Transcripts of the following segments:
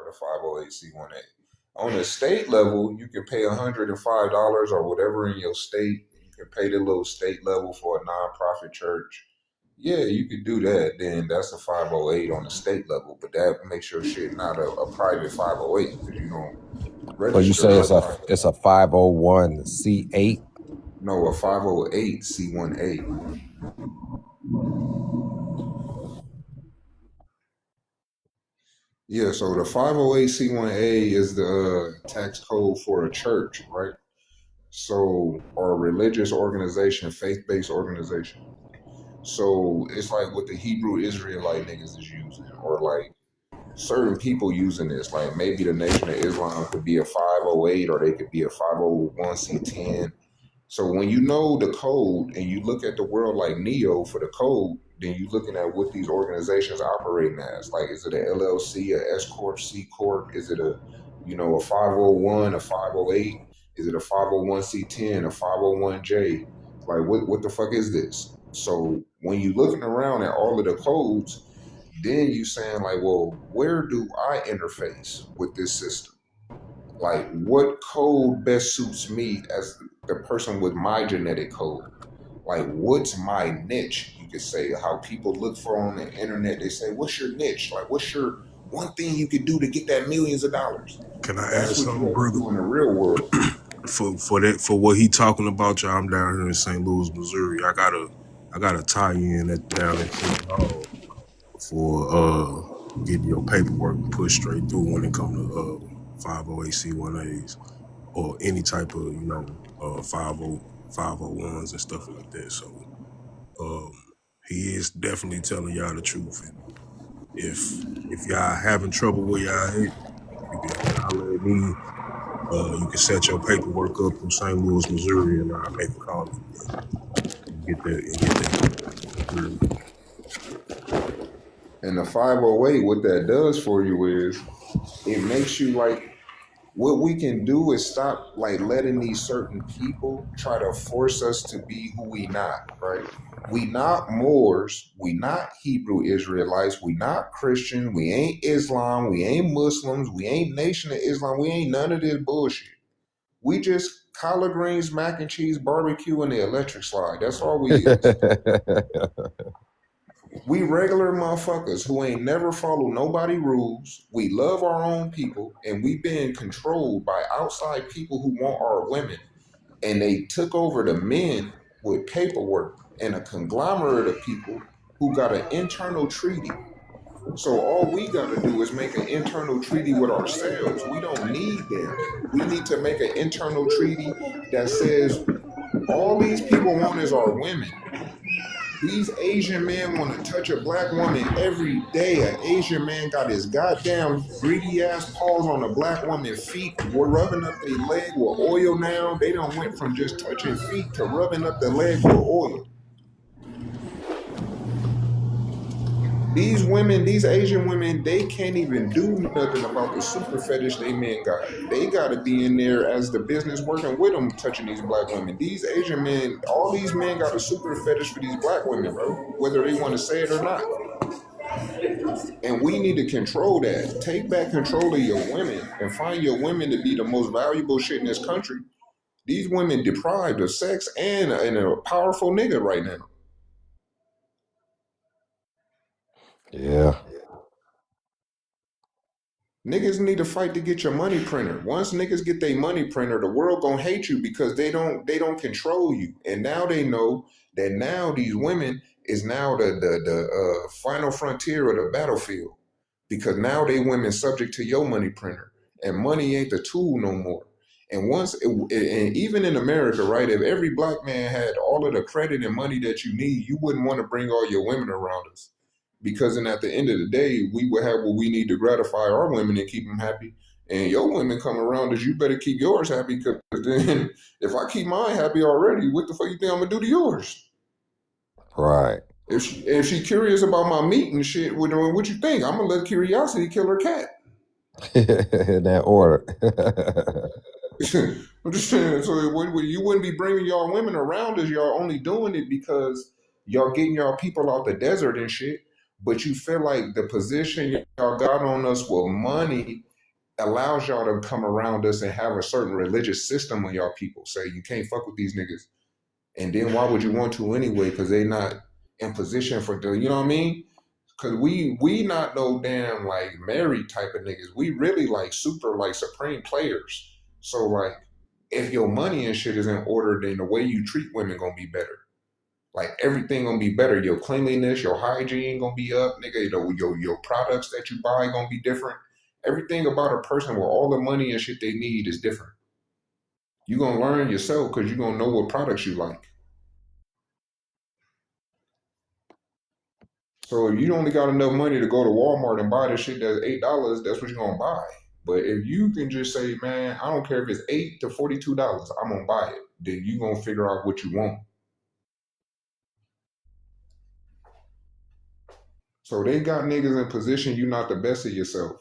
the 508c1a. On the state level, you can pay $105 or whatever in your state. You can pay the little state level for a nonprofit church. Yeah, you could do that. Then that's a 508 on the state level, but that makes your shit not a private 508 because you don't So you register say as a private. it's a 501c8? No, a 508c1a. Yeah, so the 508c1a is the tax code for a church, right? So, or a religious organization, faith-based organization. So it's like what the Hebrew Israelite niggas is using, or like certain people using this. Like maybe the Nation of Islam could be a 508 or they could be a 501c10. So when you know the code and you look at the world like Neo for the code, then you're looking at what these organizations operating as. Like, is it a LLC, a S corp, C corp? Is it a, a 501, a 508? Is it a 501c10, a 501j? Like, what the fuck is this? So when you looking around at all of the codes, then you saying like, well, where do I interface with this system? Like, what code best suits me as the person with my genetic code? Like, what's my niche? You could say how people look for on the internet. They say, what's your niche? Like, what's your one thing you could do to get that millions of dollars? Can I add That's what you something, have to brother? do in the real world. For what he talking about, y'all, I'm down here in St. Louis, Missouri. I gotta tie you in at down in City Hall for getting your paperwork pushed straight through when it comes to 508c1as or any type of 501s and stuff like that. So he is definitely telling y'all the truth. And if y'all having trouble where y'all at, you can holler at me. You can set your paperwork up in St. Louis, Missouri, and I'll make a call and get that. And the 508, what that does for you is it makes you like, what we can do is stop like letting these certain people try to force us to be who we not, right? We not Moors, we not Hebrew Israelites, we not Christian, we ain't Islam, we ain't Muslims, we ain't Nation of Islam, we ain't none of this bullshit. We just collard greens, mac and cheese, barbecue, and the electric slide. That's all we use. We regular motherfuckers who ain't never follow nobody rules. We love our own people, and we being controlled by outside people who want our women. And they took over the men with paperwork and a conglomerate of people who got an internal treaty. So all we got to do is make an internal treaty with ourselves. We don't need them. We need to make an internal treaty that says all these people want is our women. These Asian men want to touch a black woman every day. An Asian man got his goddamn greedy ass paws on a black woman's feet. We're rubbing up their leg with oil now. They done went from just touching feet to rubbing up the leg with oil. These women, these Asian women, they can't even do nothing about the super fetish they men got. They got to be in there as the business working with them, touching these black women. These Asian men, all these men got a super fetish for these black women, bro, whether they want to say it or not. And we need to control that. Take back control of your women and find your women to be the most valuable shit in this country. These women deprived of sex and a powerful nigga right now. Yeah. Niggas need to fight to get your money printer. Once niggas get their money printer, the world gonna hate you because they don't control you. And now they know that now these women is now the final frontier of the battlefield, because now they women subject to your money printer, and money ain't the tool no more. And and even in America, right? If every black man had all of the credit and money that you need, you wouldn't want to bring all your women around us. Because then at the end of the day, we will have what we need to gratify our women and keep them happy. And your women come around us, you better keep yours happy, because then if I keep mine happy already, what the fuck you think I'm gonna do to yours? Right. If she curious about my meat and shit, what you think? I'm gonna let curiosity kill her cat. In that order. I'm just saying, so you wouldn't be bringing y'all women around us. Y'all only doing it because y'all getting y'all people out the desert and shit. But you feel like the position y'all got on us with money allows y'all to come around us and have a certain religious system on y'all people. Say you can't fuck with these niggas. And then why would you want to anyway? Because they not in position for the, you know what I mean? Because we not no damn like married type of niggas. We really like super like supreme players. So like if your money and shit is in order, then the way you treat women gonna be better. Like everything gonna be better. Your cleanliness, your hygiene gonna be up, nigga. Your products that you buy gonna be different. Everything about a person with all the money and shit they need is different. You gonna learn yourself because you gonna know what products you like. So if you only got enough money to go to Walmart and buy the shit that's $8, that's what you're gonna buy. But if you can just say, man, I don't care if it's $8 to $42, I'm gonna buy it, then you gonna figure out what you want. So they got niggas in position you not the best of yourself.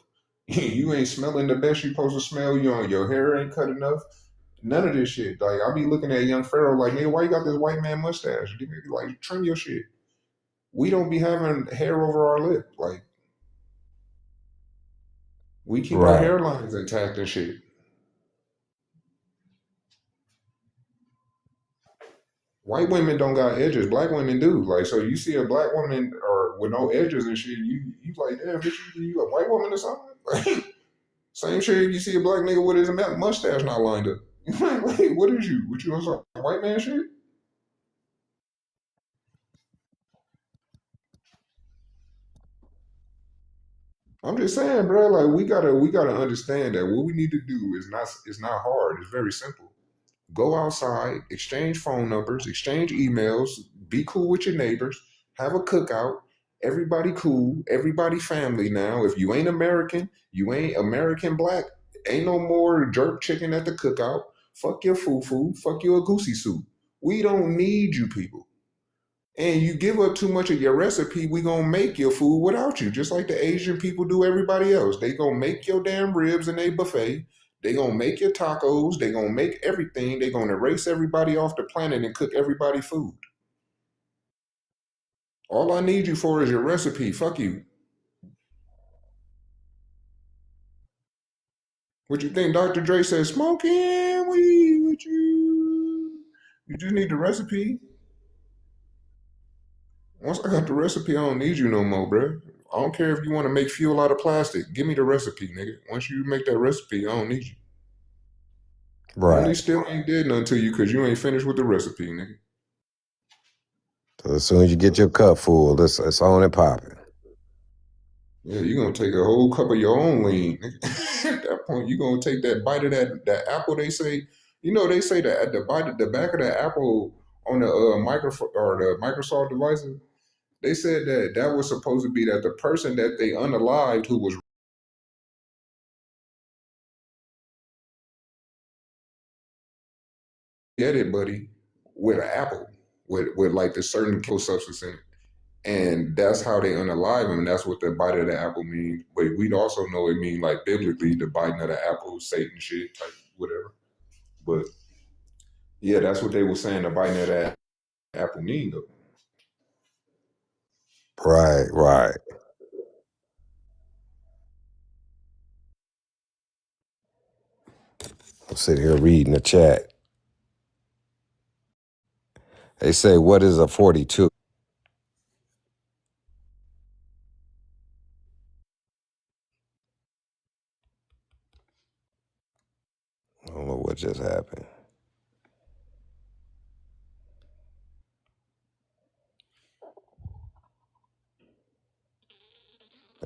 You ain't smelling the best you supposed to smell. Your hair ain't cut enough. None of this shit. Like I be looking at young Pharaoh like, nigga, why you got this white man mustache? Like trim your shit. We don't be having hair over our lip. Like we keep our Right. hairlines intact and shit. White women don't got edges. Black women do. Like so, you see a black woman or with no edges and shit, you like, damn, bitch, you a white woman or something? Same shit if you see a black nigga with his mustache not lined up. Like, what is you? What you on some white man shit? I'm just saying, bro. Like we gotta understand that what we need to do is not hard. It's very simple. Go outside, exchange phone numbers, exchange emails, be cool with your neighbors, have a cookout. Everybody cool, everybody family now. If you ain't American, you ain't American black, ain't no more jerk chicken at the cookout. Fuck your foo-foo, fuck your goosey soup. We don't need you people. And you give up too much of your recipe, we gonna make your food without you, just like the Asian people do everybody else. They gonna make your damn ribs in a buffet. They gonna make your tacos. They gonna make everything. They gonna erase everybody off the planet and cook everybody food. All I need you for is your recipe. Fuck you. What you think Dr. Dre said, smoking weed with you. You just need the recipe. Once I got the recipe, I don't need you no more, bro. I don't care if you want to make fuel out of plastic. Give me the recipe, nigga. Once you make that recipe, I don't need you. Only Right. still ain't did nothing to you because you ain't finished with the recipe, nigga. So as soon as you get your cup full, it's on and popping. Yeah, you're gonna take a whole cup of your own lean. Nigga. At that point, you're gonna take that bite of that apple. They say, they say that at the back of the apple on the micro or the Microsoft devices. They said that was supposed to be that the person that they unalived who was get it, buddy, with an apple with like the certain kill substance in it. And that's how they unalive him, and that's what the bite of the apple means. But we'd also know it mean like biblically the biting of the apple, Satan shit, like whatever. But yeah, that's what they were saying the biting of that apple mean though. Right, right. I'm sitting here reading the chat. They say, what is a 42? I don't know what just happened.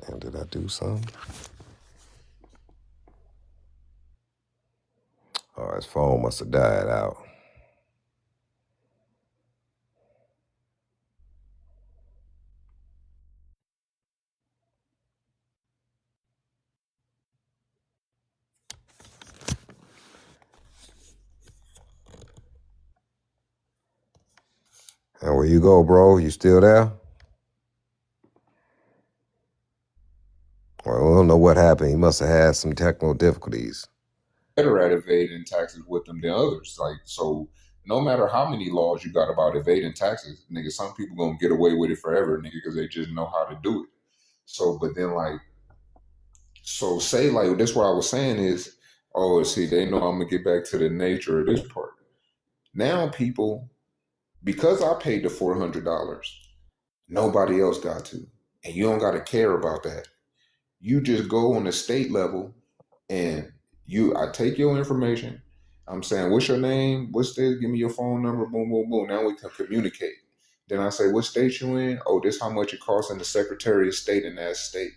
Damn, did I do something? Oh, his phone must have died out. And where you go, bro? You still there? Well, we don't know what happened. He must have had some technical difficulties. Better at evading taxes with them than others. Like so, no matter how many laws you got about evading taxes, nigga, some people gonna get away with it forever, nigga, because they just know how to do it. So, but then like So say like this, what I was saying is, oh, see, they know I'm gonna get back to the nature of this part. Now people, because I paid the $400, nobody else got to, and you don't got to care about that. You just go on the state level, and I take your information. I'm saying, what's your name? What's this? Give me your phone number. Boom, boom, boom. Now we can communicate. Then I say, what state you in? Oh, this how much it costs in the Secretary of State in that state.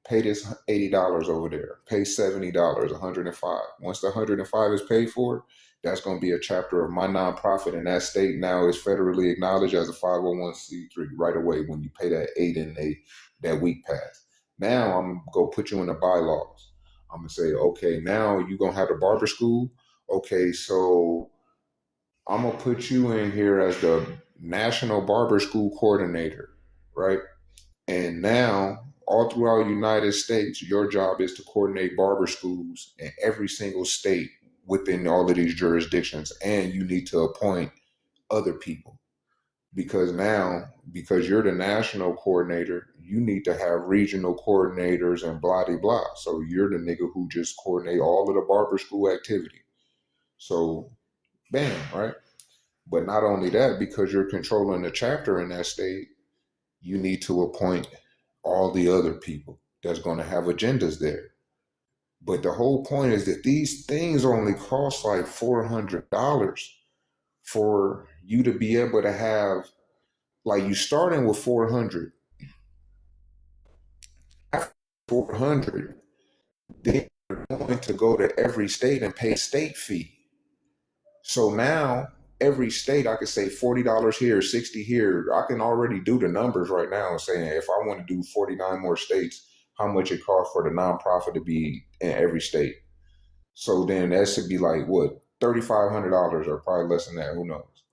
Pay this $80 over there. Pay $70, 105. Once the 105 is paid for, that's going to be a chapter of my nonprofit in that state. Now is federally acknowledged as a 501c3 right away when you pay that 8 and that week pass. Now I'm going to go put you in the bylaws. I'm going to say, okay, now you're going to have the barber school. Okay, so I'm going to put you in here as the National Barber School Coordinator, right? And now, all throughout the United States, your job is to coordinate barber schools in every single state within all of these jurisdictions. And you need to appoint other people. Because now, because you're the national coordinator, you need to have regional coordinators and blah, blah, blah. So you're the nigga who just coordinate all of the barber school activity. So, bam, right? But not only that, because you're controlling the chapter in that state, you need to appoint all the other people that's going to have agendas there. But the whole point is that these things only cost like $400 for you to be able to have, like, you starting with 400. After 400, then you're going to go to every state and pay a state fee. So now every state, I could say $40 here, $60 here. I can already do the numbers right now and saying if I want to do 49 more states, how much it costs for the nonprofit to be in every state. So then that should be like what, $3,500 or probably less than that. Who knows?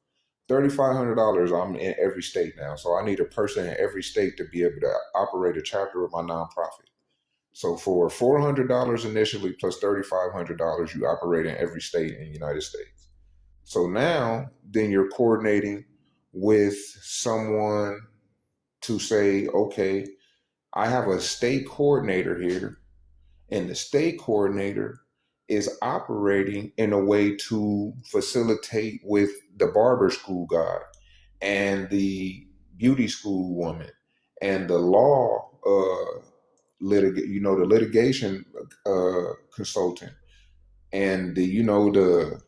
$3,500. I'm in every state now, so I need a person in every state to be able to operate a chapter of my nonprofit. So for $400 initially plus $3,500, you operate in every state in the United States. So now, then you're coordinating with someone to say, okay, I have a state coordinator here, and the state coordinator is operating in a way to facilitate with the barber school guy and the beauty school woman and the law the litigation consultant and the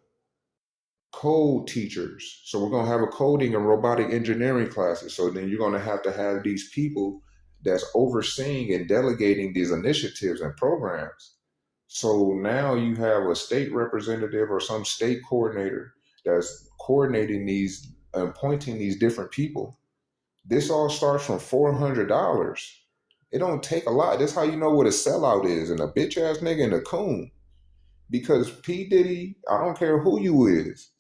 code teachers. So we're going to have a coding and robotic engineering classes. So then you're going to have these people that's overseeing and delegating these initiatives and programs. So now you have a state representative or some state coordinator that's coordinating these and appointing these different people. This all starts from $400. It don't take a lot. That's how you know what a sellout is and a bitch ass nigga and a coon. Because P. Diddy, I don't care who you is,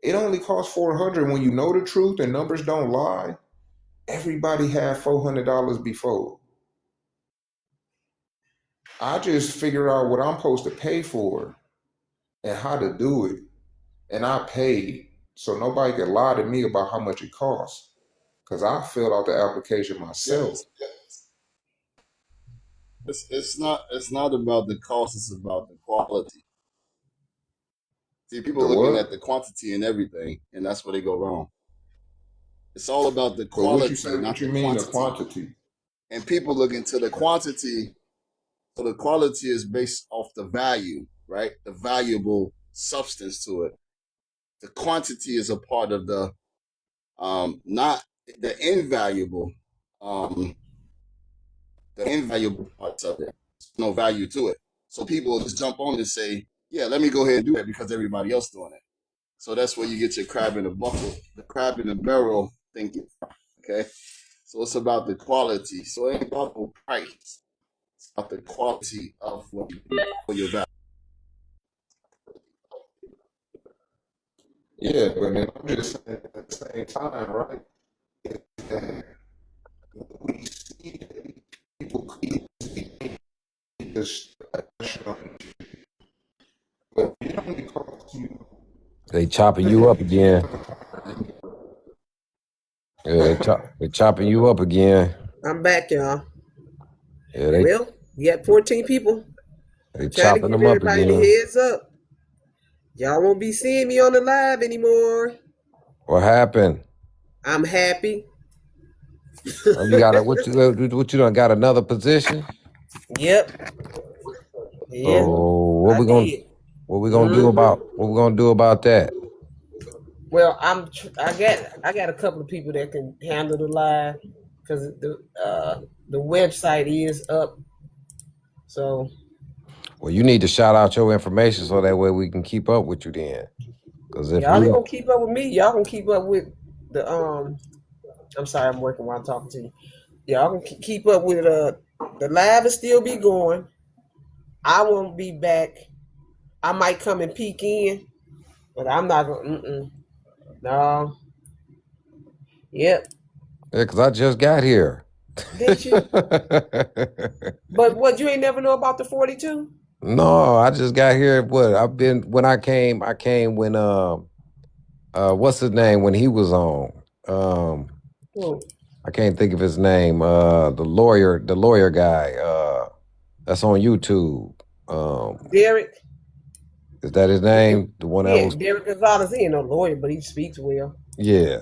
it only costs $400 when you know the truth and numbers don't lie. Everybody had $400 before. I just figure out what I'm supposed to pay for and how to do it. And I paid. So nobody can lie to me about how much it costs. Because I filled out the application myself. It's not about the cost, it's about the quality. See, people The looking what? at the quantity and everything, and that's where they go wrong. It's all about the But what you quality, say? not What you the mean the quantity. quantity? And people look into the quantity, so the quality is based off the value, right? The valuable substance to it. The quantity is a part of the not the invaluable parts of it. There's no value to it. So people just jump on and say, yeah, let me go ahead and do that because everybody else doing it. So that's where you get your crab in the bucket, the crab in the barrel thinking. Okay. So it's about the quality. So it ain't about the price. It's about the quality of what you do for your value. Yeah, but then I'm just saying at the same time, right? We see that people easily this, but it only costs you. They chopping you up again. Yeah, they chopping you up again. I'm back, y'all. Yeah, Real? You got 14 people. They Trying to chopping give them up everybody the again. heads up. Y'all won't be seeing me on the live anymore. What happened? I'm happy. Oh, you got what you done got another position? Yep. Yeah, So I did. what we gonna do about that? Well, I got a couple of people that can handle the live because the website is up. So Well, you need to shout out your information so that way we can keep up with you then. Because if y'all ain't you gonna keep up with me. Y'all gonna keep up with the I'm sorry, I'm working while I'm talking to you. Y'all can keep up with the live will still be going. I won't be back. I might come and peek in, but I'm not gonna. No. Yep. yeah, because I just got here. Did you? But what you ain't never know about the 42? No, I just got here. What I've been when I came when what's his name when he was on? Oh, I can't think of his name. The lawyer guy. That's on YouTube. Derek. Is that his name? The one that Yeah, was Derek Gonzalez. He ain't no lawyer, but he speaks well. yeah.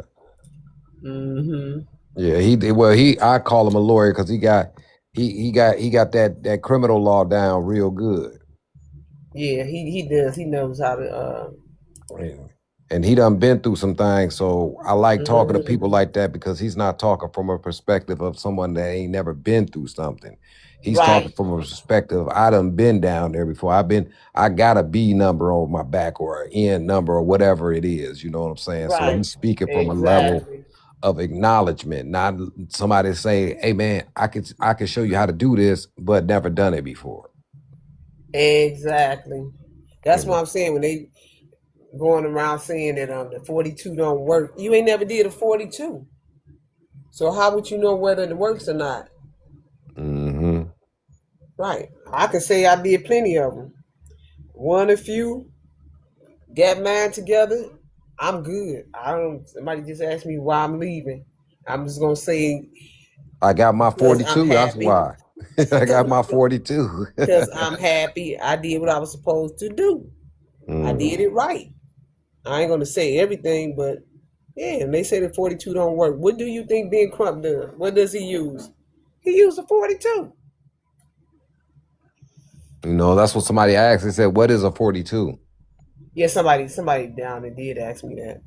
Mm-hmm. Yeah, I call him a lawyer because he got that criminal law down real good. Yeah, he does. He knows how to. And he done been through some things, so I like talking to Mhm. people like that because he's not talking from a perspective of someone that ain't never been through something. He's talking Right. from a perspective, I done been down there before. I got a B number on my back or an N number or whatever it is, you know what I'm saying? So Right. he's speaking from a level Exactly. of acknowledgement, not somebody saying, "Hey man, I can show you how to do this, but never done it before." Exactly. That's what Mm. I'm saying when they going around saying that the 42 don't work. You ain't never did a 42, so how would you know whether it works or not? Mm-hmm. Right. I can say I did plenty of them. One a few, got mine together. I'm good. I don't. Somebody just asked me why I'm leaving. I'm just gonna say I got my because I'm 42. That's happy. why. I got my 42. Because I'm happy. I did what I was supposed to do. I Mm. did it right. I ain't gonna say everything, but yeah, and they say the 42 don't work. What do you think Ben Crump does? What does he use? He used a 42. You know, that's what somebody asked. They said, "What is a 42?" Yeah, somebody down there did ask me that.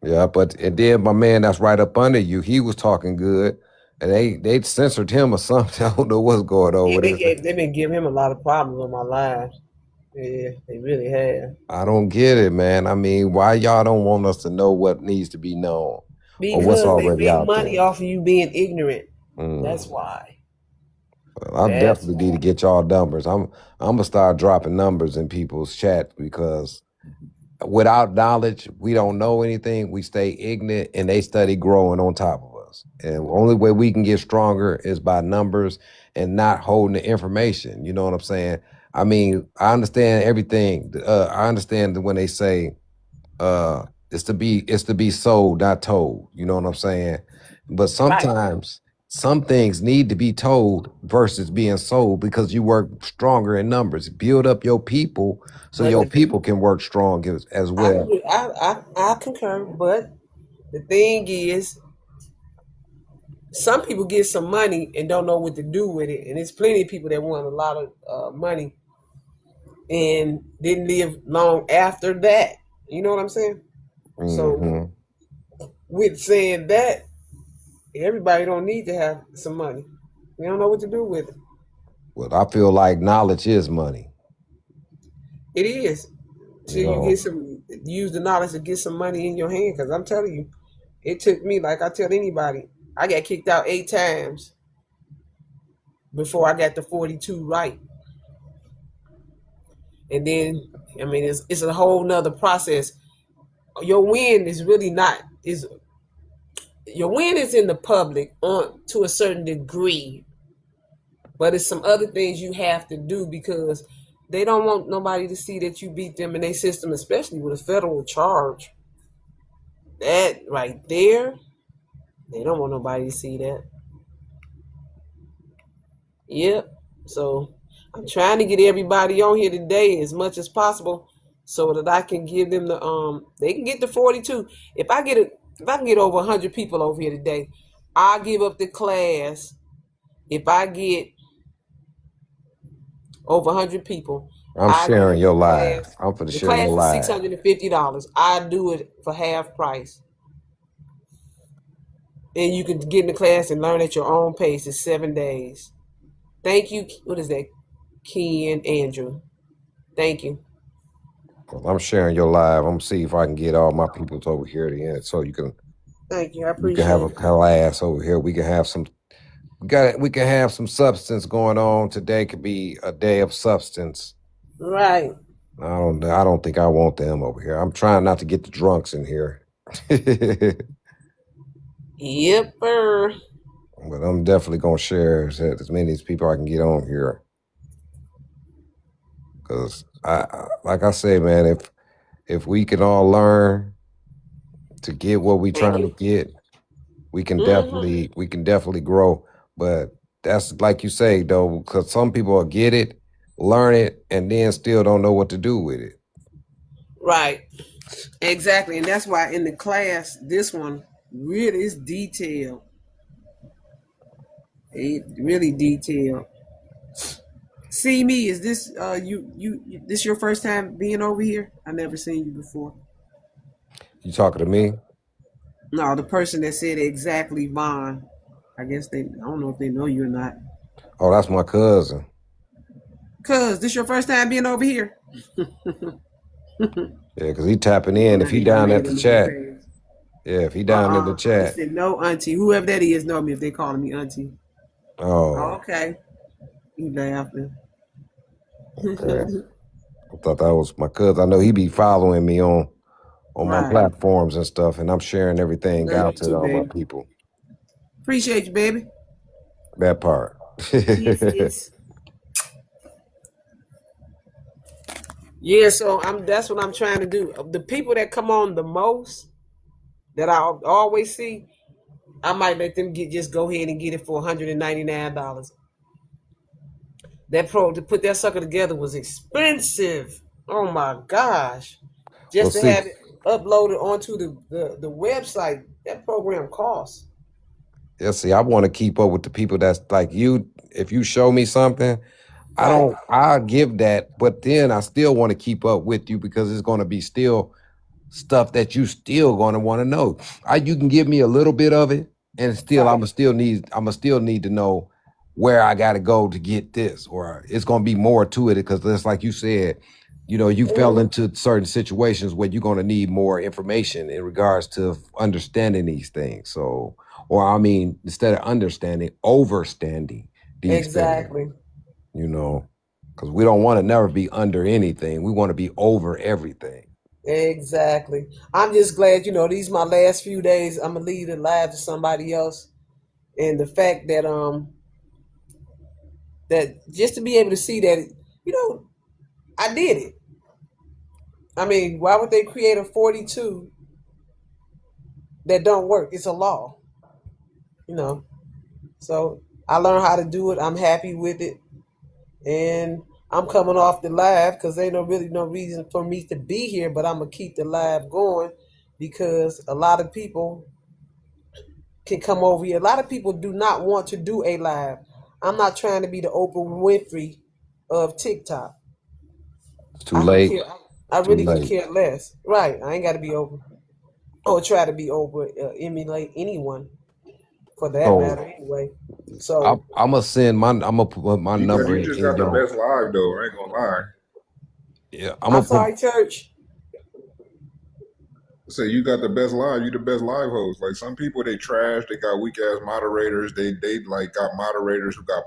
Yeah, and then my man that's right up under you, he was talking good, and they censored him or something. I don't know what's going on Yeah, with it. they've been giving him a lot of problems on my live. Yeah, they really have. I don't get it, man. I mean, why y'all don't want us to know what needs to be known or what's Because they already make out money there? off of you being ignorant. That's Mm. why. Well, I That's definitely need to why. get y'all numbers. I'm gonna start dropping numbers in people's chat because without knowledge, we don't know anything. We stay ignorant, and they study growing on top of us. And the only way we can get stronger is by numbers and not holding the information. You know what I'm saying? I mean, I understand everything. I understand that when they say it's to be sold, not told. You know what I'm saying? But Right. sometimes some things need to be told versus being sold because you work stronger in numbers. Build up your people so But your the people can work strong as well. I concur, but the thing is, some people get some money and don't know what to do with it, and there's plenty of people that want a lot of money and didn't live long after that. You know what I'm saying? So, Hmm. with saying that, everybody don't need to have some money. They don't know what to do with it. Well, I feel like knowledge is money. It is You till you get know, some use the knowledge to get some money in your hand. Because I'm telling you, it took me like I tell anybody, I got kicked out 8 times before I got the 42 right. And then, I mean, it's a whole nother process. Your win is really not is your win is in the public on to a certain degree, but it's some other things you have to do because they don't want nobody to see that you beat them in their system, especially with a federal charge. That right there, they don't want nobody to see that. Yep. So I'm trying to get everybody on here today as much as possible so that I can give them the they can get the 42. If I can get over 100 people over here today, I'll give up the class. If I get over 100 people, I'm I give sharing up your the live. class. I'm for the The share your class is live. $650. I do it for half price. And you can get in the class and learn at your own pace. It's 7 days. Thank you. What is that? Ken Andrew. Thank you. I'm sharing your live. I'm gonna see if I can get all my people over here at the end, so you can Thank you. I have appreciate a it. class over here. We can have some. We can have some substance going on. Today could be a day of substance. Right. I don't think I want them over here. I'm trying not to get the drunks in here. Yepper. But I'm definitely gonna share as many as people I can get on here. Cause like I say, man, if we can all learn to get what we Thank trying to you. get, we can Mm-hmm. definitely grow. But that's like you say though, because some people will get it, learn it, and then still don't know what to do with it. Right. Exactly. And that's why in the class, this one really is detailed. It really detailed. See me, is this this your first time being over here? I never seen you before. You talking to me? No, the person that said exactly mine. I guess I don't know if they know you or not. Oh, that's my cousin. Cuz this your first time being over here? Yeah, because he tapping in. If Now he he done down made at a the little chat, page. yeah, if he down in the He chat. said no auntie. Whoever that is know me if they calling me auntie. Oh, Okay. He laughing. okay. I thought that was my cousin. I know he be following me on my Right. platforms and stuff, and I'm sharing everything Love you out to too, all my baby. people. Appreciate you, baby. That part. Kisses. Yeah, so that's what I'm trying to do. The people that come on the most that I always see, I might let them just go ahead and get it for $199. That to put that sucker together was expensive. Oh my gosh. Well, Just to see, have it uploaded onto the website, that program costs. yeah, see, I want to keep up with the people that's like you. If you show me something, Right. I'll give that, but then I still want to keep up with you because it's going to be still stuff that you still going to want to know. You can give me a little bit of it, and still Right. I'm still need to know where I got to go to get this, or it's going to be more to it because it's like you said, you fell into certain situations where you're going to need more information in regards to understanding these things. So, or I mean, instead of understanding, overstanding these things, Exactly. because we don't want to never be under anything. We want to be over everything. Exactly. I'm just glad, these my last few days. I'm gonna leave it live to somebody else. And the fact that just to be able to see that, I did it. I mean, why would they create a 42 that don't work? It's a law, you know. So I learned how to do it. I'm happy with it, and I'm coming off the live because ain't really no reason for me to be here. But I'm gonna keep the live going because a lot of people can come over here. A lot of people do not want to do a live. I'm not trying to be the Oprah Winfrey of TikTok. It's too I could late. care. I Too really could late. care less. Right. I ain't got to be Oprah or try to be Oprah, emulate anyone for that So matter. Anyway. So I'm gonna send I'm gonna put my number You in, just in got the your. best live though. I ain't gonna lie. Yeah, I'm I'm gonna put. sorry, church. So you got the best live. You the best live host. Like some people, they trash. They got weak ass moderators. They like got moderators who got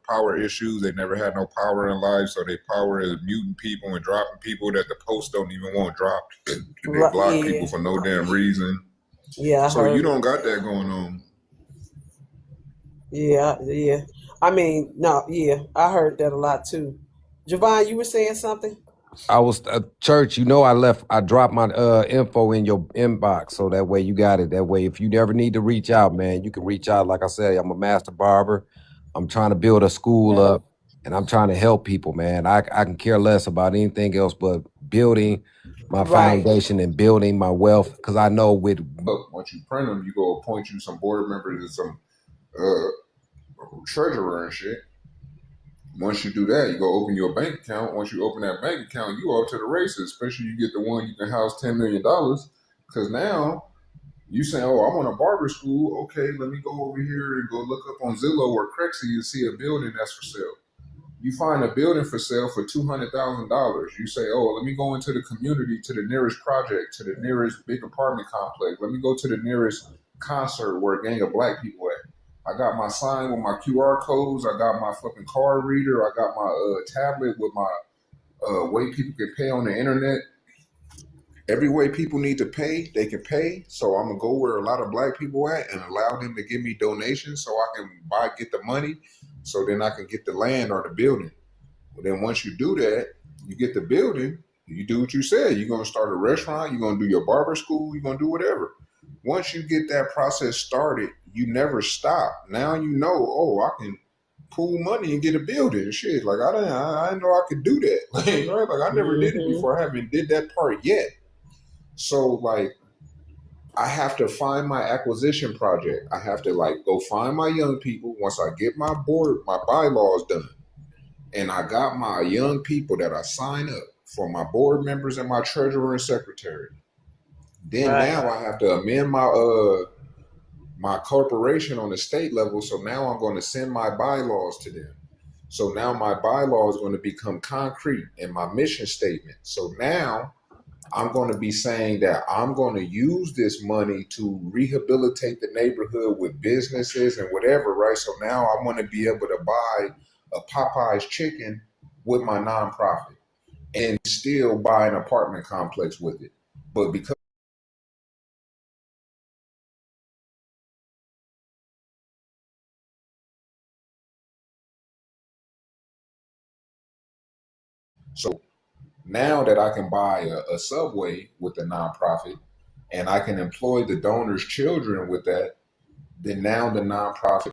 power issues. They never had no power in life, so they power is muting people and dropping people that the post don't even want dropped. They block people Yeah. for no damn reason. Yeah, I So you heard it. don't got that going on. Yeah, yeah. I mean, no, yeah, I heard that a lot too. Javon, you were saying something? I was church. I dropped my info in your inbox so that way you got it. That way, if you ever need to reach out, man, you can reach out. Like I said, I'm a master barber. I'm trying to build a school up. and I'm trying to help people, man. I can care less about anything else but building my Right. foundation and building my wealth, because I know with Once you print them, you go appoint you some board members and some treasurer and shit. Once you do that, you go open your bank account. Once you open that bank account, you off to the races. Especially you get the one you can house $10 million, because now you say, "Oh, I want a barber school." Okay, let me go over here and go look up on Zillow or Craigslist and see a building that's for sale. You find a building for sale for $200,000. You say, "Oh, let me go into the community, to the nearest project, to the nearest big apartment complex. Let me go to the nearest concert where a gang of black people at. I got my sign with my QR codes. I got my fucking card reader. I got my tablet with my way people can pay on the internet. Every way people need to pay, they can pay. So I'm gonna go where a lot of black people at and allow them to give me donations so I can get the money, so then I can get the land or the building. But then once you do that, you get the building, you do what you said. You're gonna start a restaurant, you're gonna do your barber school, you're gonna do whatever. Once you get that process started, you never stop. Now you know, oh, I can pool money and get a building. Shit, like I didn't know I could do that. Like I never did it before. I haven't did that part yet. So like I have to find my acquisition project. I have to like go find my young people. Once I get my bylaws done, and I got my young people that I sign up for my board members and my treasurer and secretary. Then now I have to amend my corporation on the state level. So now I'm going to send my bylaws to them. So now my bylaws is going to become concrete in my mission statement. So now I'm going to be saying that I'm going to use this money to rehabilitate the neighborhood with businesses and whatever, right? So now I want to be able to buy a Popeye's chicken with my nonprofit and still buy an apartment complex with it. But because so now that I can buy a Subway with a nonprofit and I can employ the donors' children with that, then now the nonprofit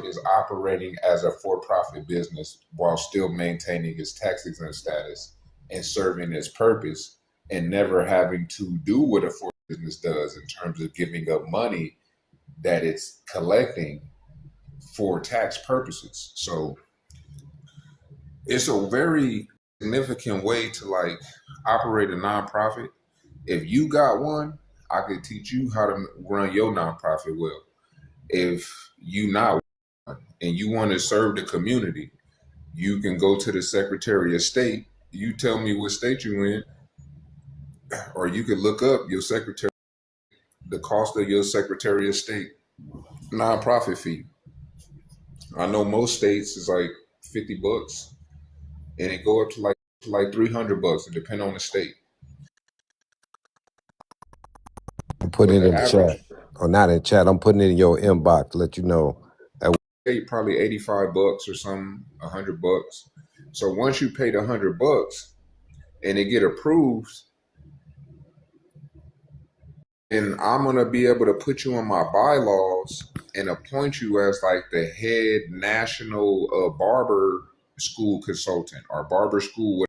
is operating as a for-profit business while still maintaining its tax exempt status and serving its purpose, and never having to do what a for business does in terms of giving up money that it's collecting for tax purposes. So it's a very significant way to like operate a nonprofit. If you got one, I could teach you how to run your nonprofit well. If you not and you want to serve the community, you can go to the Secretary of State. You tell me what state you in, or you can look up your secretary, the cost of your Secretary of State nonprofit fee. I know most states is like $50, and it go up to like $300, depending on the state. I'm putting But it the in the average chat, or not in chat, I'm putting it in your inbox to let you know. state probably $85 or something, $100. So once you pay the $100 and it get approved, and I'm gonna be able to put you in my bylaws and appoint you as like the head national barber school consultant or barber school.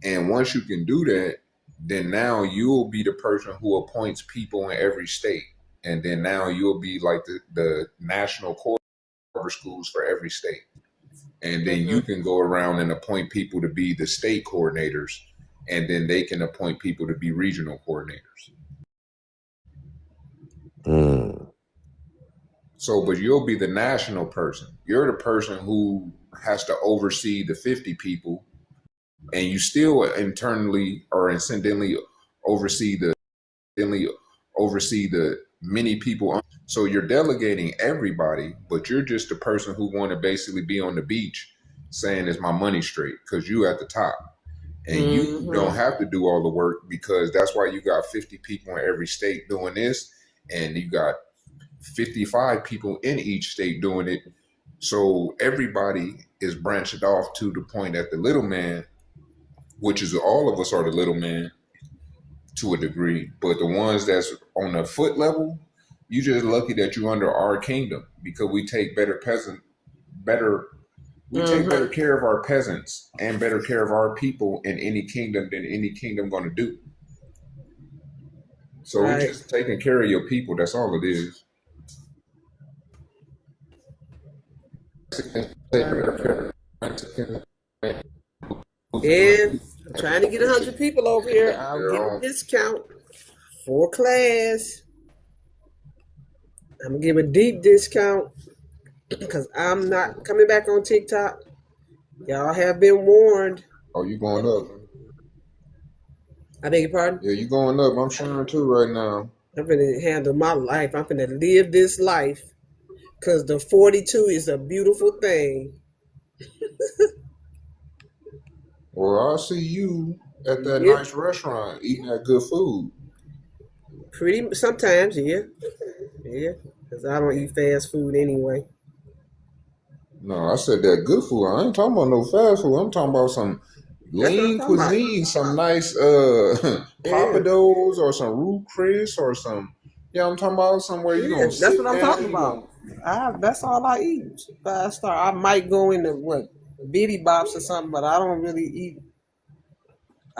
And once you can do that, then now you'll be the person who appoints people in every state. And then now you'll be like the national barber schools for every state. And then you can go around and appoint people to be the state coordinators, and then they can appoint people to be regional coordinators. So, but you'll be the national person. You're the person who has to oversee the 50 people, and you still internally or incidentally oversee the many people. So you're delegating everybody, but you're just the person who want to basically be on the beach saying, "Is my money straight?" Because you at the top. And you don't have to do all the work, because that's why you got 50 people in every state doing this, and you got 55 people in each state doing it. So everybody is branched off to the point that the little man, which is all of us are the little man to a degree, but the ones that's on the foot level, you just lucky that you're under our kingdom, because we take better We take better care of our peasants and better care of our people in any kingdom than any kingdom going to do. So we Right. just taking care of your people. That's all it is. Yeah, I'm trying to get 100 people over here. I'll get a discount for class. I'm gonna give a deep discount because I'm not coming back on TikTok. Y'all have been warned. Oh, you going up? I beg your pardon? Yeah, you going up. I'm sharing too right now. I'm gonna handle my life. I'm gonna live this life because the 42 is a beautiful thing. Well, I'll see you at that Yep. nice restaurant eating that good food. Pretty sometimes, yeah, because I don't eat fast food anyway. No, I said that good food. I ain't talking about no fast food. I'm talking about some That's what I'm lean talking about. cuisine, some nice Yeah, papados or some roux Chris or some. Yeah, I'm talking about somewhere you yeah, gonna that's sit what I'm down. talking You gonna about. That's all I eat. 5-star. I might go into Bitty Bops or something, but I don't really eat.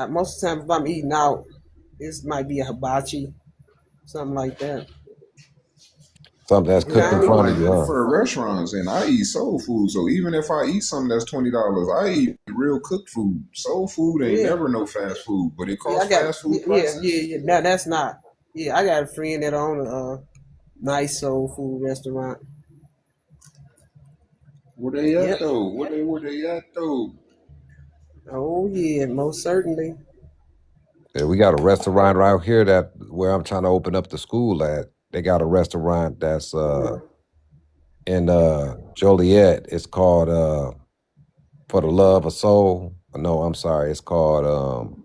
Most of the time, if I'm eating out, this might be a hibachi, something like that. Something that's You know cooked what I in I mean? front like of you, huh? prefer restaurants and I eat soul food. So even if I eat something that's $20, I eat real cooked food. Soul food ain't Yeah, never no fast food, but it yeah. I costs got fast food yeah, prices. yeah. Now that's not. Yeah, I got a friend that own a nice soul food restaurant. Where they at Yep. though? Where they at though? Oh yeah, most certainly. Yeah, we got a restaurant right here that where I'm trying to open up the school at. They got a restaurant that's in Joliet. It's called For the Love of Soul. No, I'm sorry. It's called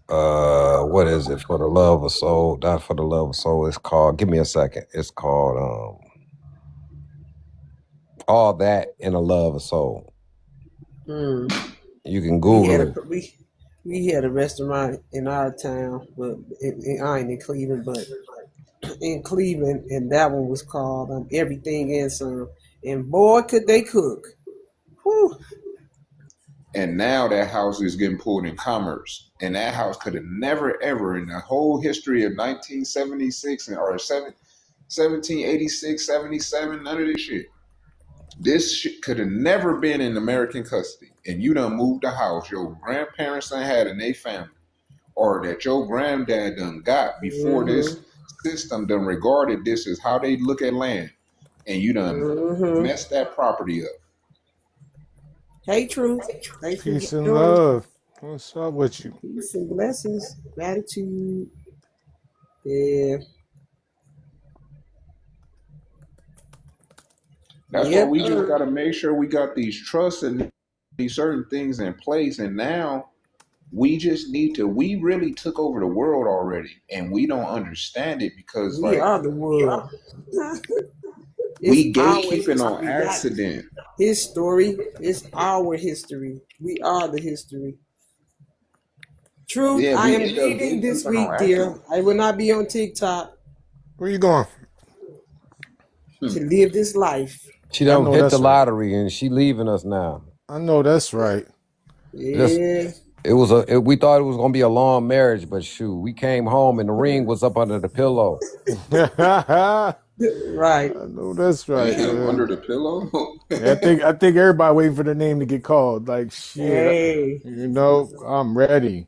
what is it? For the Love of Soul. Not For the Love of Soul. It's called, give me a second. It's called All That in the Love of Soul. Hmm. You can We Google had it. we had a restaurant in our town, but I ain't in Cleveland, but in Cleveland, and that one was called Everything and Some. And boy, could they cook! Whew. And now that house is getting pulled in commerce. And that house could have never, ever in the whole history of 1976 or 1786, 77, none of this shit. This shit could have never been in American custody. And you done moved the house your grandparents done had in their family, or that your granddad done got before this system done regarded this as how they look at land. And you done messed that property up. Hey, Truth. Thanks for Peace and joining. love. What's up with you? Peace and blessings, gratitude. Yeah. That's why Yep. we just got to make sure we got these trusts and these certain things in place. And now we just need to, we really took over the world already. And we don't understand it because, We like, are the world. we It's our gatekeeping on history, not accident. his story. It's our history. We are the history. Truth, Yeah, I we am end up leaving this gatekeeping on week, dear. accident. I will not be on TikTok Where you going? to live this life. She I done know hit that's the right. lottery and she leaving us now. I know that's right. Just Yeah. we thought it was gonna be a long marriage, but shoot, we came home and the ring was up under the pillow. I Right. know that's right, Damn, man. under the pillow. Yeah, I think everybody waiting for the name to get called. Like shit, Hey. you know, I'm ready.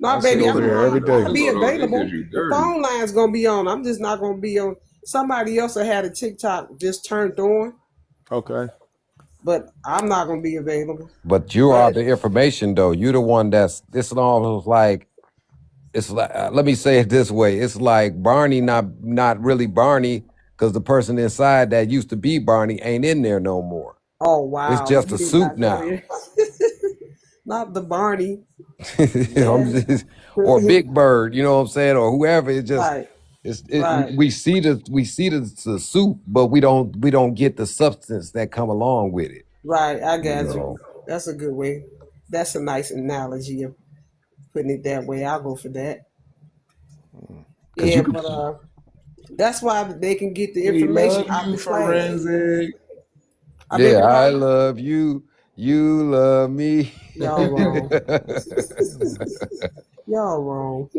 No, I sit baby, over there every I'm gonna day. be Pillow, though, they available. did you The dirty. phone line's gonna be on. I'm just not gonna be on. Somebody else that had a TikTok just turned on, Okay. but I'm not gonna be available. But you are But the information though. You're the one that's this is almost like it's like let me say it this way. It's like Barney not really Barney because the person inside that used to be Barney ain't in there no more. oh It's wow, just you a did suit not go now. there. Not the Barney. I'm Yeah. just- or Big Bird, you know what I'm saying, or whoever. It just Right. it, Right. we see the suit, but we don't get the substance that come along with it. Right. I You got you. know, That's a good way. That's a nice analogy of putting it that way. I'll go for that. because Yeah, you but that's why they can get the We information love out you, the class. Forensic. I beg Yeah, your I pardon? love you. You love me. Y'all wrong. Y'all wrong.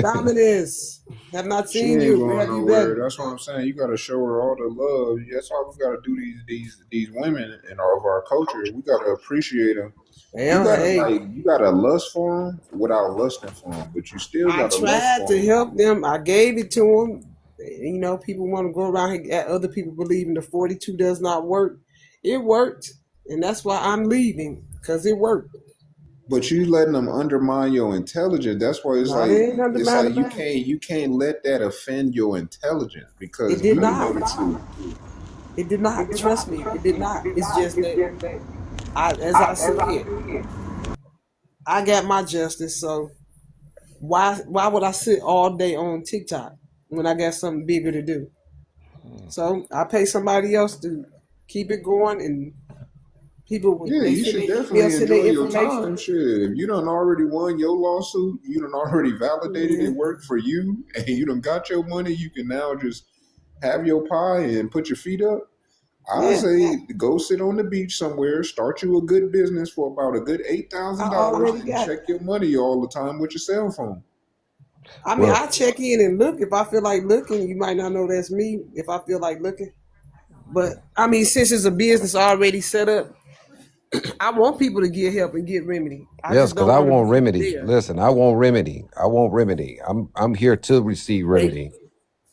Dominus, have not She seen ain't you. Where going have you nowhere. been? That's what I'm saying. You gotta show her all the love. That's why we gotta do these women in our culture. We gotta appreciate them. You Well, gotta hey, you gotta lust for them without lusting for them, but you still I gotta lust tried for to them. help them. I gave it to them. You know, people want to go around here at other people believing the 42 does not work. It worked, and that's why I'm leaving because it worked. But you letting them undermine your intelligence. That's why No, they ain't it's like undermining mine. you can't let that offend your intelligence It because did we not. know the truth. It did not. Trust me, it did not. It's just that as I said, I got my justice. So why would I sit all day on TikTok when I got something bigger to do? So I pay somebody else to keep it going, and people Yeah, they you send should their email, definitely send enjoy their your information. time. Shit, if you done already won your lawsuit, you done already validated it Mhm. worked for you, and you done got your money. You can now just have your pie and put your feet up. I Yeah, say go sit on the beach somewhere, start you a good business for about a good eight I thousand dollars, already and got check it. your money all the time with your cell phone. I mean, I Well, check in and look if I feel like looking. You might not know that's me if I feel like looking. But I mean, since it's a business already set up, I want people to get help and get remedy. I yes, just because don't I want to want be remedy. there. Listen, I want remedy. I want remedy. I'm here to receive Take remedy.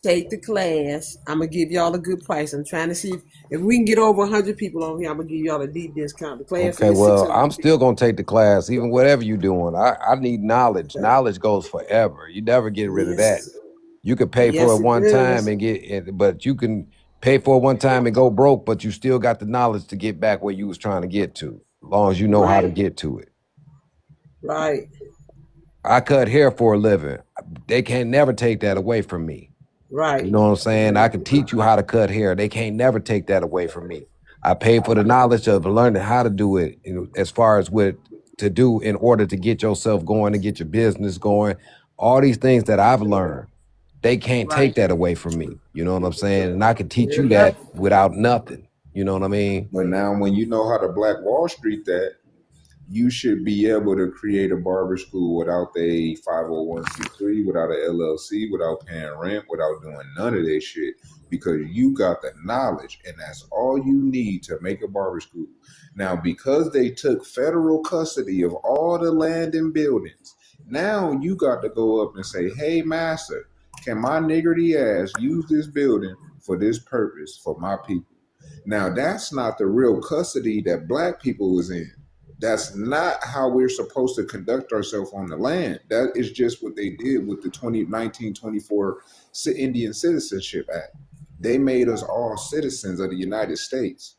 take the class. I'm gonna give y'all a good price. I'm trying to see if we can get over 100 people on here. I'm gonna give y'all a deep discount. The class Okay, is well, I'm 650. still gonna take the class, even whatever you're doing. I need knowledge. Knowledge goes forever. You never get rid of that. Yes, You could pay for yes, it it one time does. and get it, but you can pay for it one time and go broke, but you still got the knowledge to get back where you was trying to get to, as long as you know how to Right, get to it. right, I cut hair for a living. They can't never take that away from me. You right, know what I'm saying? I can teach you how to cut hair. They can't never take that away from me. I paid for the knowledge of learning how to do it, as far as what to do in order to get yourself going, to get your business going. All these things that I've learned, they can't right. take that away from me. You know what I'm saying? And I can teach Fair you enough. that without nothing. You know what I mean? But now, when you know how to Black Wall Street that, you should be able to create a barber school without a 501c3, without a LLC, without paying rent, without doing none of that shit because you got the knowledge and that's all you need to make a barber school. Now, because they took federal custody of all the land and buildings, now you got to go up and say, hey, master, can my niggerty ass use this building for this purpose for my people? Now, that's not the real custody that black people was in. That's not how we're supposed to conduct ourselves on the land. That is just what they did with the 1924 Indian Citizenship Act. They made us all citizens of the United States.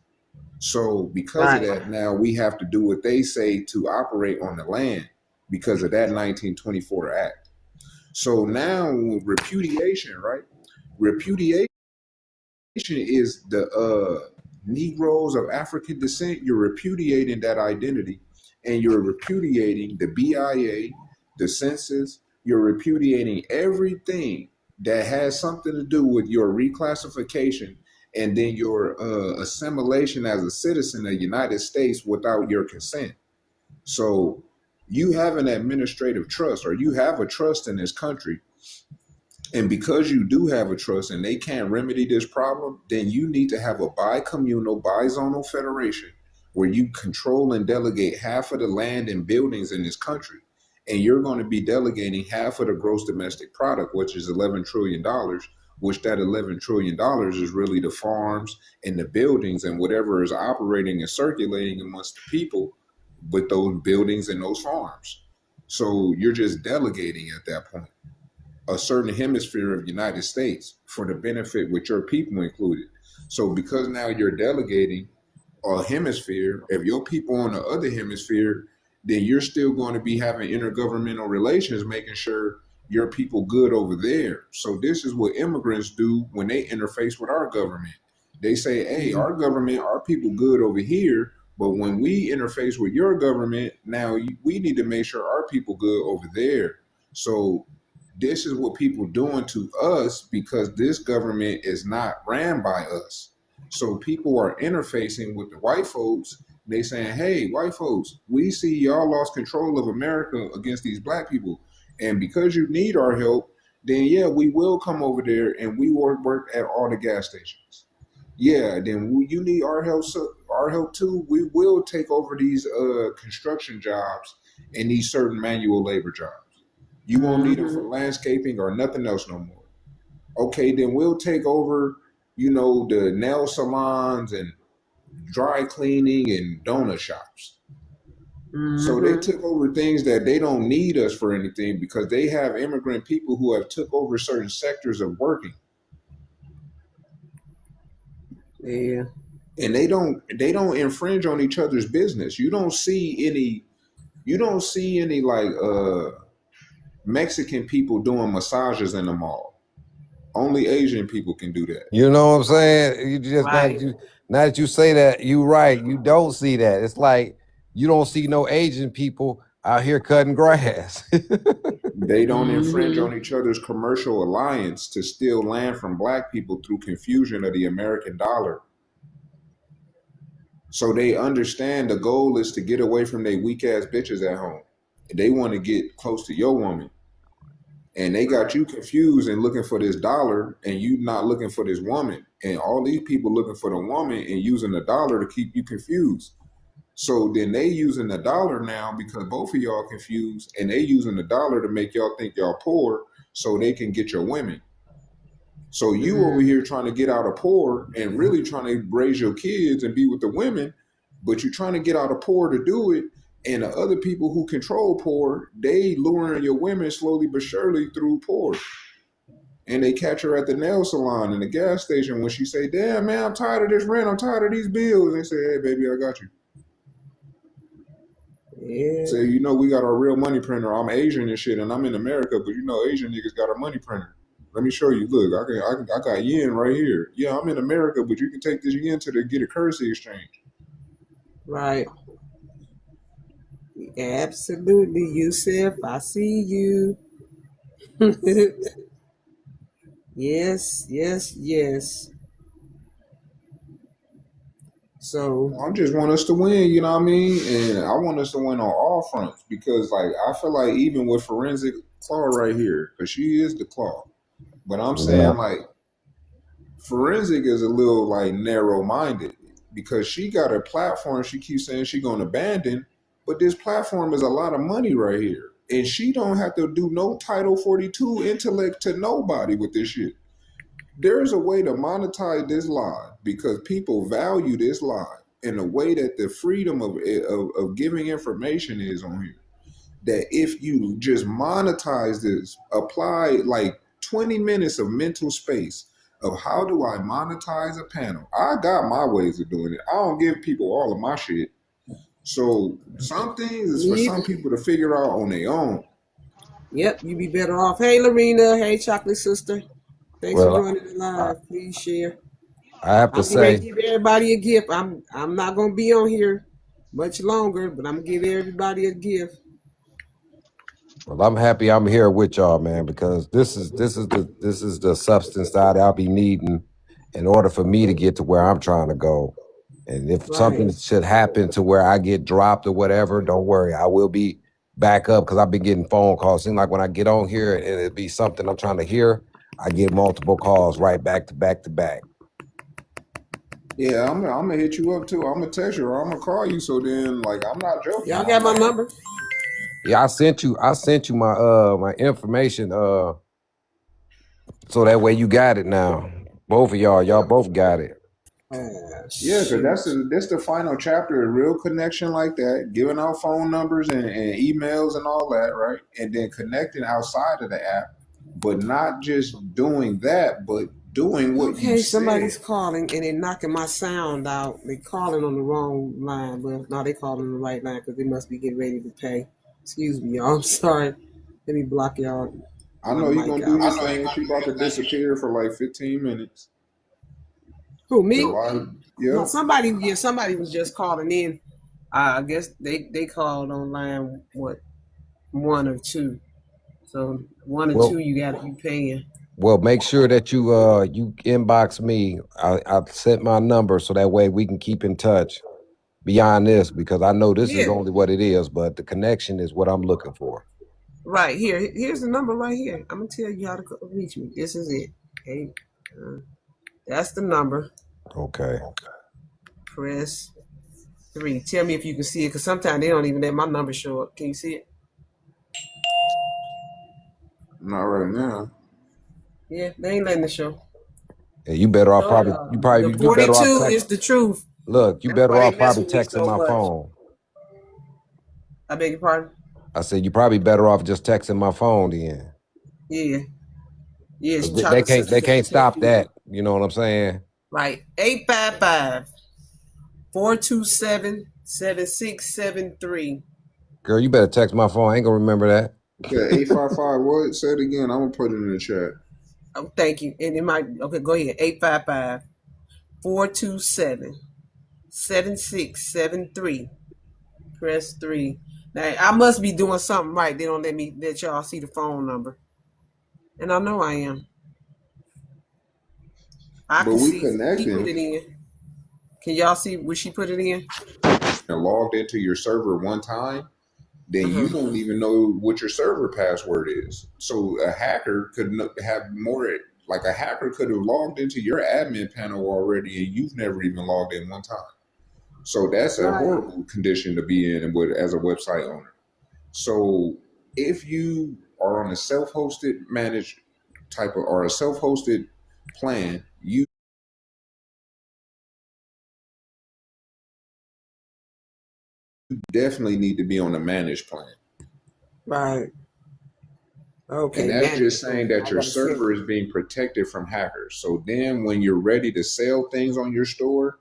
So because of Right, that, now we have to do what they say to operate on the land because of that 1924 act. So now repudiation, right? Repudiation is the Negroes of African descent. You're repudiating that identity, and you're repudiating the BIA, the census. You're repudiating everything that has something to do with your reclassification and then your assimilation as a citizen of the United States without your consent. So you have an administrative trust, or you have a trust in this country, and because you do have a trust and they can't remedy this problem, then you need to have a bi-communal, bi-zonal federation where you control and delegate half of the land and buildings in this country. And you're going to be delegating half of the gross domestic product, which is $11 trillion, which that $11 trillion is really the farms and the buildings and whatever is operating and circulating amongst the people with those buildings and those farms. So you're just delegating at that point a certain hemisphere of the United States for the benefit with your people included. So because now you're delegating a hemisphere, if your people on the other hemisphere, then you're still going to be having intergovernmental relations, making sure your people good over there. So this is what immigrants do when they interface with our government. They say, hey, mhm, our government, our people good over here. But when we interface with your government, now we need to make sure our people good over there. So this is what people doing to us because this government is not ran by us. So people are interfacing with the white folks. They saying, "Hey, white folks, we see y'all lost control of America against these black people, and because you need our help, then yeah, we will come over there and we will work at all the gas stations. Yeah, then you need our help. So our help too. We will take over these construction jobs and these certain manual labor jobs. You won't need them for landscaping or nothing else no more. Okay, then we'll take over, the nail salons and dry cleaning and donut shops. So they took over things that they don't need us for anything because they have immigrant people who have took over certain sectors of working. Yeah. And they don't infringe on each other's business. You don't see any like Mexican people doing massages in the mall. Only Asian people can do that. You know what I'm saying? You just Right. now that you say that, you right. You don't see that. It's like you don't see no Asian people out here cutting grass. They don't infringe on each other's commercial alliance to steal land from black people through confusion of the American dollar. So they understand the goal is to get away from their weak ass bitches at home. They want to get close to your woman. And they got you confused and looking for this dollar and you not looking for this woman. And all these people looking for the woman and using the dollar to keep you confused. So then they using the dollar now because both of y'all confused, and they using the dollar to make y'all think y'all poor so they can get your women. So you over here trying to get out of poor and really trying to raise your kids and be with the women, but you're trying to get out of poor to do it. And the other people who control poor, they luring your women slowly but surely through poor. And they catch her at the nail salon and the gas station when she say, "Damn, man, I'm tired of this rent. I'm tired of these bills." And they say, "Hey, baby, I got you." Yeah. Say, we got our real money printer. I'm Asian and shit, and I'm in America, but Asian niggas got a money printer. Let me show you. Look, I got yen right here. Yeah, I'm in America, but you can take this yen to get a currency exchange. Right. Absolutely, Yusuf. I see you. Yes, yes, yes. So I just want us to win, you know what I mean? And I want us to win on all fronts because, like, I feel like even with Forensic Claw right here, because she is the Claw, but I'm saying, like, Forensic is a little, like, narrow-minded because she got a platform she keeps saying she going to abandon, but this platform is a lot of money right here. And she don't have to do no Title 42 intellect to nobody with this shit. There's a way to monetize this live because people value this live in a way that the freedom of giving information is on here. That if you just monetize this, apply like 20 minutes of mental space of how do I monetize a panel. I got my ways of doing it. I don't give people all of my shit. So some things is for some people to figure out on their own. Yep, you be better off. Hey, Lorena. Hey, Chocolate Sister. Thanks for joining the live. Please share. I have to I'm say, gonna give everybody a gift. I'm not gonna be on here much longer, but I'm gonna give everybody a gift. well, I'm happy I'm here with y'all, man, because this is the substance that I'll be needing in order for me to get to where I'm trying to go. And if something should happen to where I get dropped or whatever, don't worry, I will be back up because I've been getting phone calls. Seems like when I get on here and it be something I'm trying to hear, I get multiple calls right back to back to back. Yeah, I'm gonna hit you up too. I'm gonna text you or I'm gonna call you. So then, like, I'm not joking. Y'all got my number? Yeah, I sent you my my information so that way you got it now. Both of y'all both got it. Yeah, because that's the final chapter, a real connection like that, giving out phone numbers and emails and all that, right? And then connecting outside of the app, but not just doing that, but doing what you said. Somebody's calling and they're knocking my sound out. They're calling on the wrong line. Well, no, they calling on the right line because they must be getting ready to pay. Excuse me, y'all. I'm sorry. Let me block y'all. I know you're going to do this thing. She about to disappear for like 15 minutes. Who, me? So No, somebody was just calling in. I guess they called on line, what, 1 or 2. So 1 or 2, you paying. Well, make sure that you you inbox me. I'll set my number so that way we can keep in touch beyond this, because I know this is Yeah. only what it is, but the connection is what I'm looking for. Right here. Here's the number right here. I'm gonna tell you how to reach me. This is it. Okay. That's the number. Okay. Press 3. Tell me if you can see it, because sometimes they don't even let my number show up. Can you see it? Not right now. Yeah, they ain't letting it show. And you better off probably The you better off 42 is the truth. look, you That's better why off they mess probably with me texting so my much. phone. I beg your pardon? I said you probably better off just texting my phone then. Yeah. Yeah, 'Cause it's they can't stop that. You know what I'm saying? Right. 855-427-7673. Girl, you better text my phone. I ain't gonna remember that. Okay, 855 what? Say it again. I'm gonna put it in the chat. Oh, thank you. And it might, okay, go ahead. 855-427-7673. Press 3. Now, I must be doing something right. They don't let y'all see the phone number. And I know I am. I But can we see. He put connecting it in. Can y'all see where she put it in? and logged into your server one time, then you don't even know what your server password is. So a hacker could have more, like a hacker could have logged into your admin panel already and you've never even logged in one time. So that's a horrible condition to be in as a website owner. So if you are on a self-hosted managed type of, or a self-hosted plan, you definitely need to be on a managed plan. Right. Okay. And that's just saying that your server is being protected from hackers. So then when you're ready to sell things on your store,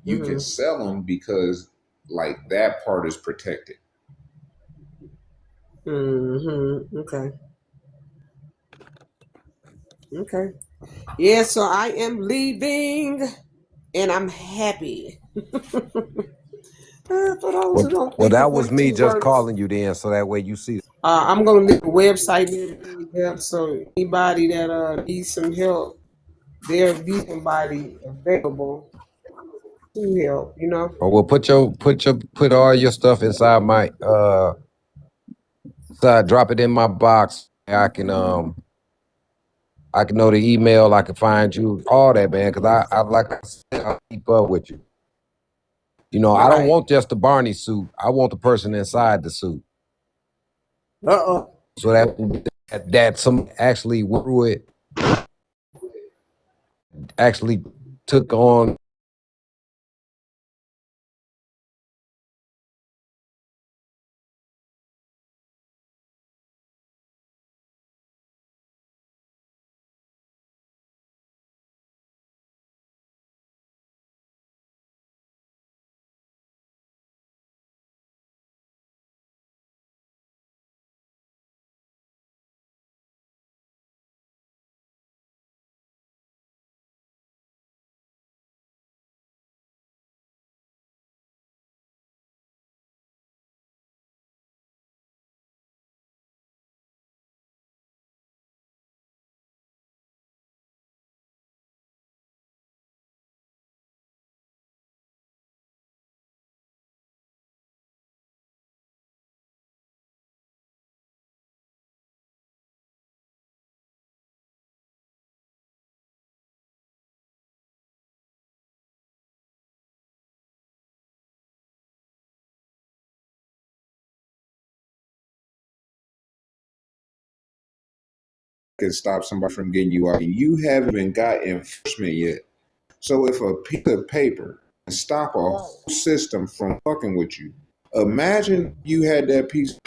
you can sell them because like that part is protected. Okay. Okay. Yeah, so I am leaving and I'm happy. For those who don't Well, think that of was what me two just words. calling you then, so that way you see. I'm gonna leave a website there, so anybody that needs some help, there'll be somebody available to help, you know. Or well, put all your stuff inside my drop it in my box. I can know the email. I can find you, all that, man. Because I like I said, I'll keep up with you. You know, I don't want just the Barney suit. I want the person inside the suit. So that some actually through it, actually took on. Can stop somebody from getting you out. You haven't even got enforcement yet. So if a piece of paper can stop a whole system from fucking with you, imagine you had that piece